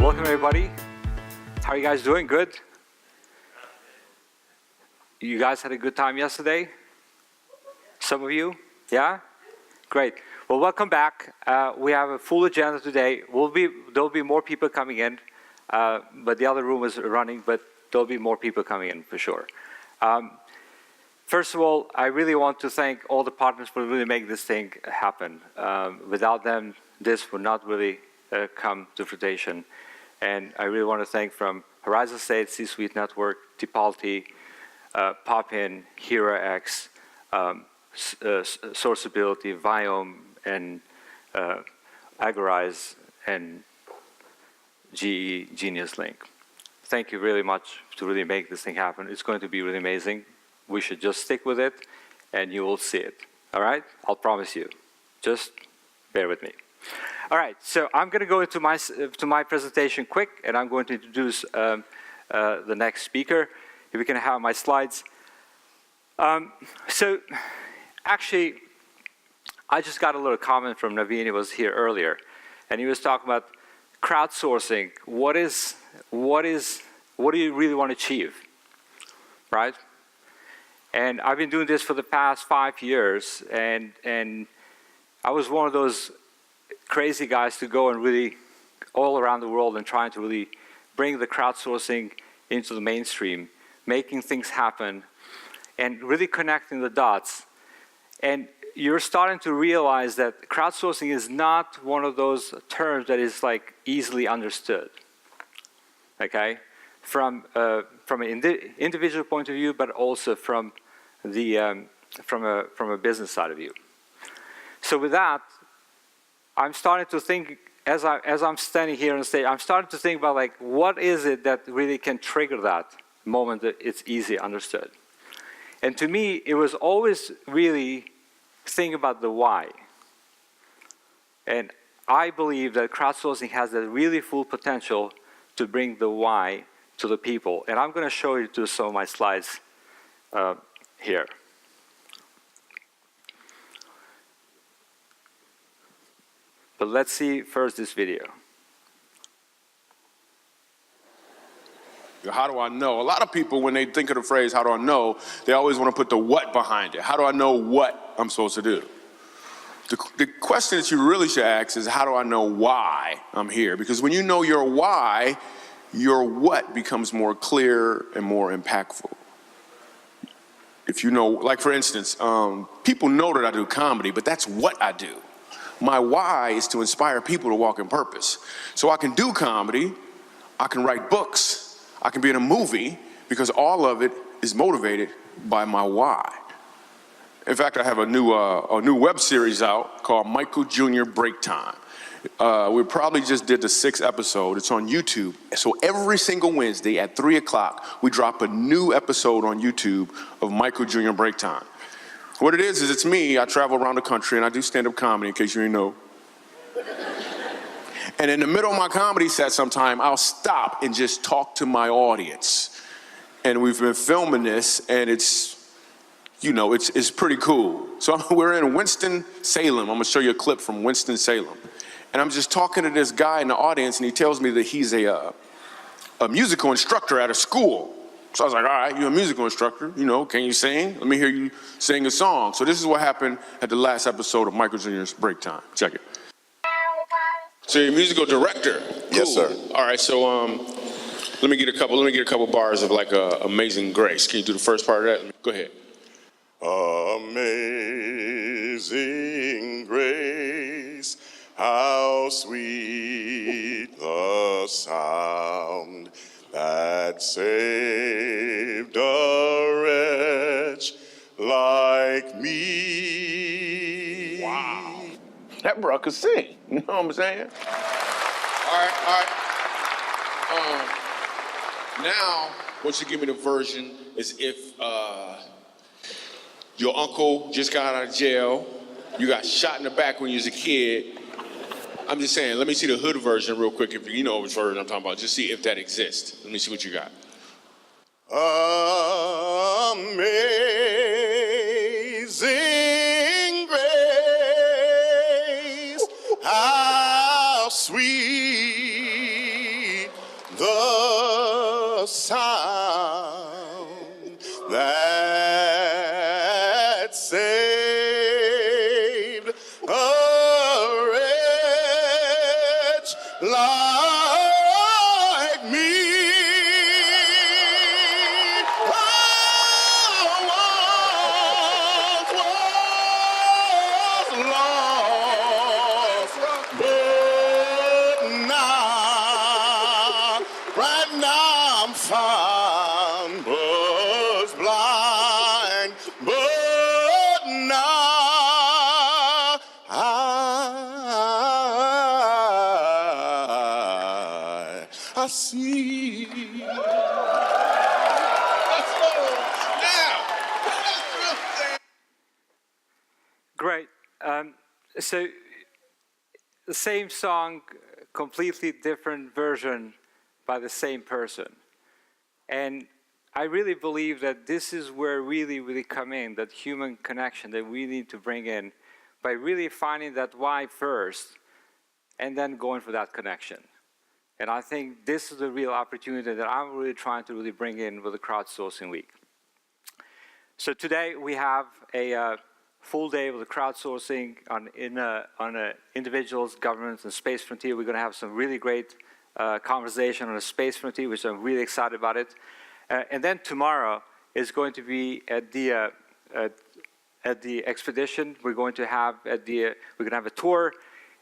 Welcome everybody. How are you guys doing? Good? You guys had a good time yesterday? Some of you? Yeah? Great. Well, welcome back. We have a full agenda today. There'll be more people coming in, but the other room is running, but there'll be more people coming in for sure. First of all, I really want to thank all the partners for really making this thing happen. Without them, this would not really come to fruition. And I really want to thank from Horizon State, C-Suite Network, Tipalti, Popin, HeroX, Sourceability, Viome, and Agorize, and GE Genius Link. Thank you really much to really make this thing happen. It's going to be really amazing. We should just stick with it, and you will see it. All right? I'll promise you. Just bear with me. All right, so I'm going to go into my presentation quick, and I'm going to introduce the next speaker. If we can have my slides. So actually, I just got a little comment from Naveen. He was here earlier, and he was talking about crowdsourcing. What do you really want to achieve, right? And I've been doing this for the past 5 years, and I was one of those crazy guys to go and really all around the world and trying to really bring the crowdsourcing into the mainstream, making things happen, and really connecting the dots. And you're starting to realize that crowdsourcing is not one of those terms that is like easily understood, okay? From an individual point of view, but also from a business side of view. So with that, I'm starting to think, as I'm standing here on the stage, I'm starting to think about like, what is it that really can trigger that moment that it's easy understood? And to me, it was always really think about the why. And I believe that crowdsourcing has that really full potential to bring the why to the people. And I'm going to show you to some of my slides here. But let's see first this video. How do I know? A lot of people, when they think of the phrase, how do I know, they always want to put the what behind it. How do I know what I'm supposed to do? The question that you really should ask is, how do I know why I'm here? Because when you know your why, your what becomes more clear and more impactful. If you know, like for instance, people know that I do comedy, but that's what I do. My why is to inspire people to walk in purpose. So I can do comedy, I can write books, I can be in a movie, because all of it is motivated by my why. In fact, I have a new web series out called Michael Jr. Break Time. We probably just did the 6th episode. It's on YouTube. So every single Wednesday at 3 o'clock, we drop a new episode on YouTube of Michael Jr. Break Time. What it is it's me. I travel around the country and I do stand-up comedy, in case you didn't know. And in the middle of my comedy set sometime, I'll stop and just talk to my audience. And we've been filming this, and it's, you know, it's pretty cool. So we're in Winston-Salem. I'm gonna show you a clip from Winston-Salem. And I'm just talking to this guy in the audience, and he tells me that he's a musical instructor at a school. So I was like, all right, you're a musical instructor, you know, can you sing? Let me hear you sing a song. So this is what happened at the last episode of Michael Jr.'s Break Time. Check it. So you're a musical director? Cool. Yes, sir. All right, so let me get a couple bars of like Amazing Grace. Can you do the first part of that? Go ahead. Amazing grace, how sweet the sound that saved a wretch like me. Wow. That bro could sing. You know what I'm saying? All right. Now, what you give me the version is if your uncle just got out of jail, you got shot in the back when you was a kid. I'm just saying, let me see the hood version real quick, if you know which version I'm talking about. Just see if that exists. Let me see what you got. Amazing grace, how sweet like me. Was lost, but now, right now I'm found, was blind, but now I see. Great. So the same song, completely different version by the same person. And I really believe that this is where really come in, that human connection that we need to bring in by really finding that why first and then going for that connection. And I think this is the real opportunity that I'm really trying to really bring in with the Crowdsourcing Week. So today we have a full day of the crowdsourcing on individuals, governments, and space frontier. We're going to have some really great conversation on the space frontier, which I'm really excited about it. And then tomorrow is going to be at the expedition. We're going to have a tour,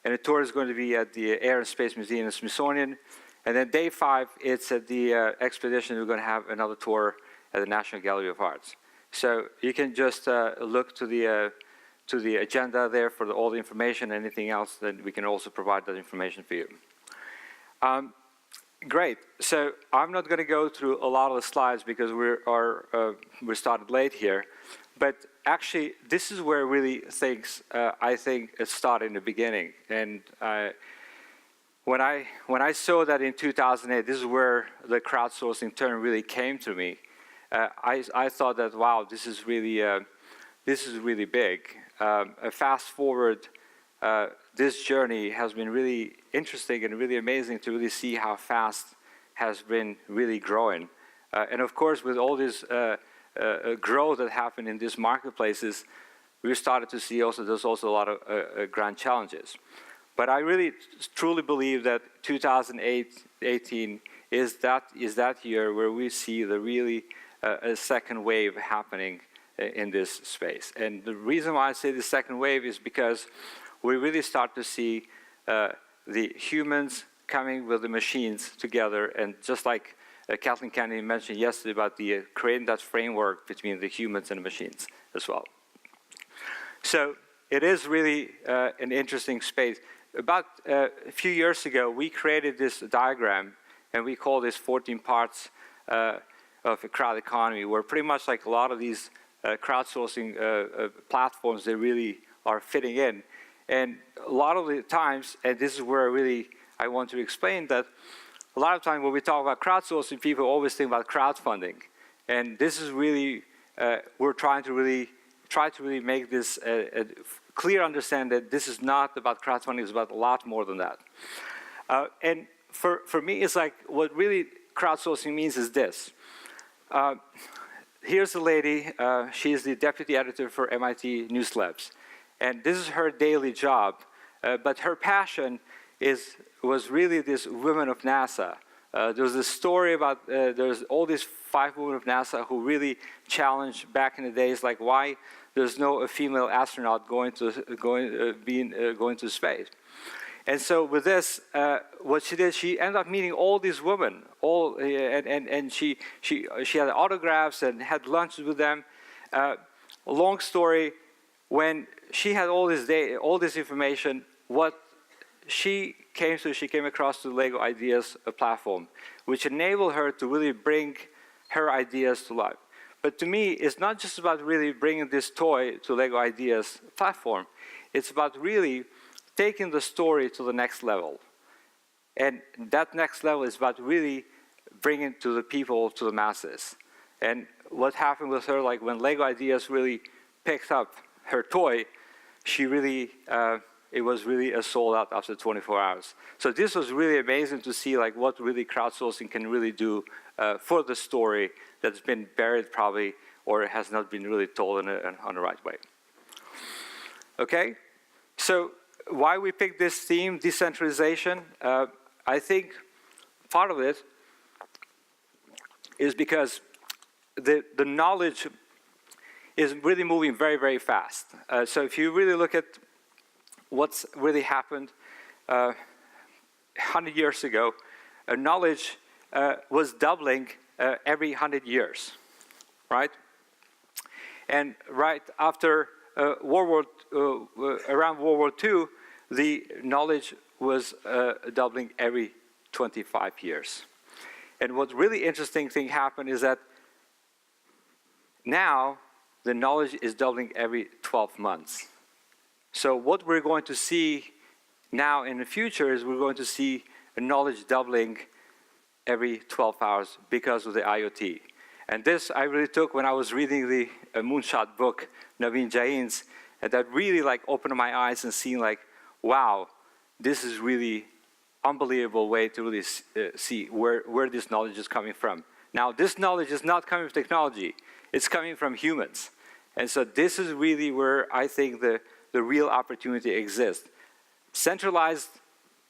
and the tour is going to be at the Air and Space Museum and Smithsonian. And then day 5, it's at the expedition. We're going to have another tour at the National Gallery of Arts. So you can just look to the agenda there for all the information. Anything else, then we can also provide that information for you. Great. So I'm not going to go through a lot of the slides because we started late here. But actually, this is where really things, I think, it started in the beginning. And when I saw that in 2008, this is where the crowdsourcing term really came to me. I thought that, wow, this is really big. Fast forward, this journey has been really interesting and really amazing to really see how fast has been really growing. And of course, with all this growth that happened in these marketplaces, we started to see also there's also a lot of grand challenges. But I really truly believe that 2018 is that year where we see the really a second wave happening in this space. And the reason why I say the second wave is because we really start to see the humans coming with the machines together, and just like Kathleen Kennedy mentioned yesterday about creating that framework between the humans and the machines as well. So it is really an interesting space. About a few years ago, we created this diagram, and we call this 14 parts of a crowd economy, where pretty much like a lot of these crowdsourcing platforms, they really are fitting in. And a lot of the times, and this is where really I want to explain that, a lot of times when we talk about crowdsourcing, people always think about crowdfunding. And this is really, we're trying to really make this a clear understanding that this is not about crowdfunding, it's about a lot more than that. And for me, it's like what really crowdsourcing means is this. Here's a lady, she is the deputy editor for MIT News Labs. And this is her daily job, but her passion was really this women of NASA. There was a story about, there's all these 5 women of NASA who really challenged back in the days, like why there's no female astronaut going to space. And so with this, what she did, she ended up meeting all these women, and she had autographs and had lunches with them. Long story, when she had all this information, what she came across the LEGO Ideas platform, which enabled her to really bring her ideas to life. But to me, it's not just about really bringing this toy to LEGO Ideas platform. It's about really taking the story to the next level. And that next level is about really bringing to the people, to the masses. And what happened with her, like when LEGO Ideas really picked up her toy, she really, it was really a sold out after 24 hours. So this was really amazing to see like what really crowdsourcing can really do for the story that's been buried probably, or has not been really told on the right way. Okay, so why we picked this theme, decentralization? I think part of it is because the knowledge is really moving very, very fast. So if you really look at what's really happened 100 years ago, knowledge was doubling every 100 years, right? And right after around World War II, the knowledge was doubling every 25 years. And what really interesting thing happened is that now the knowledge is doubling every 12 months. So what we're going to see now in the future is we're going to see knowledge doubling every 12 hours because of the IoT. And this I really took when I was reading the Moonshot book, Naveen Jain's, and that really like opened my eyes and seeing like, wow, this is really unbelievable way to really see where this knowledge is coming from. Now, this knowledge is not coming from technology. It's coming from humans. And so this is really where I think the real opportunity exists. Centralized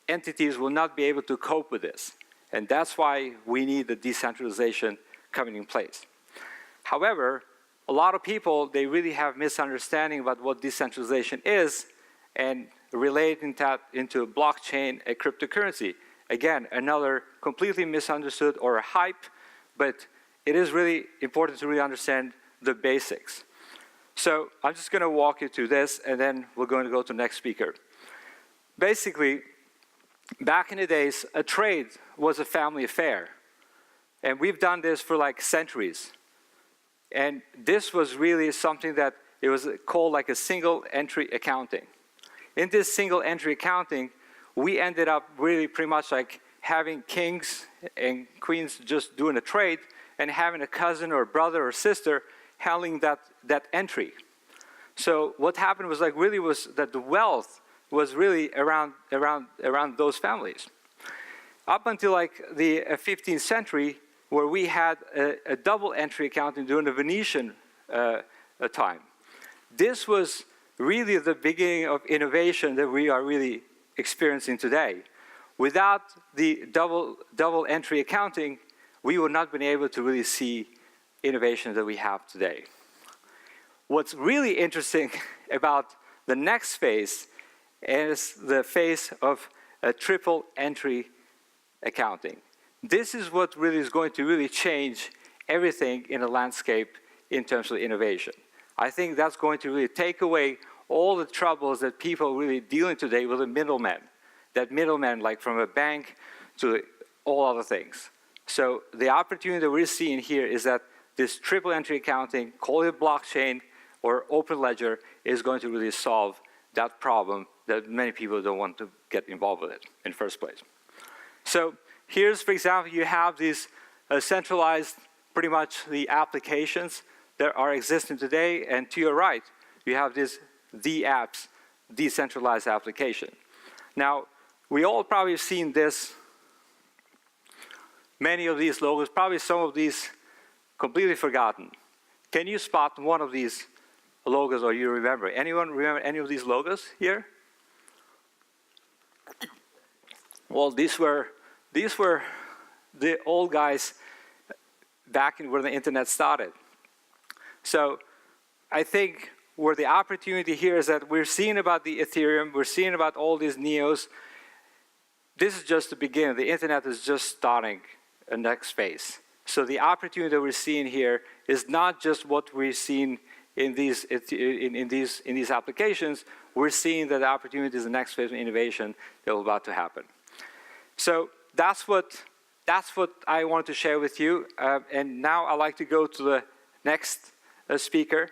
entities will not be able to cope with this. And that's why we need the decentralization coming in place. However, a lot of people, they really have misunderstanding about what decentralization is and relating that into blockchain, a cryptocurrency. Again, another completely misunderstood or a hype, but it is really important to really understand the basics. So I'm just going to walk you through this, and then we're going to go to the next speaker. Basically, back in the days, a trade was a family affair. And we've done this for like centuries. And this was really something that it was called like a single entry accounting. In this single entry accounting, we ended up really pretty much like having kings and queens just doing a trade and having a cousin or brother or sister handling that entry. So what happened was like really was that the wealth was really around those families. Up until like the 15th century, where we had a double entry accounting during the Venetian time. This was really the beginning of innovation that we are really experiencing today. Without the double entry accounting, we would not have been able to really see innovation that we have today. What's really interesting about the next phase is the phase of a triple entry accounting. This is what really is going to really change everything in the landscape in terms of innovation. I think that's going to really take away all the troubles that people really dealing today with the middlemen. That middleman, like from a bank to all other things. So the opportunity that we're seeing here is that this triple entry accounting, call it blockchain or open ledger, is going to really solve that problem that many people don't want to get involved with it in the first place. So here's, for example, you have these centralized, pretty much the applications that are existing today, and to your right, you have this apps, decentralized application. Now, we all probably have seen this, many of these logos, probably some of these completely forgotten. Can you spot one of these logos or you remember? Anyone remember any of these logos here? Well, these were the old guys back in where the internet started. So I think where the opportunity here is that we're seeing about the Ethereum, we're seeing about all these neos. This is just the beginning. The internet is just starting a next phase. So the opportunity that we're seeing here is not just what we've seen in these applications. We're seeing that the opportunity is the next phase of innovation that is about to happen. So that's what I wanted to share with you. And now I'd like to go to the next speaker.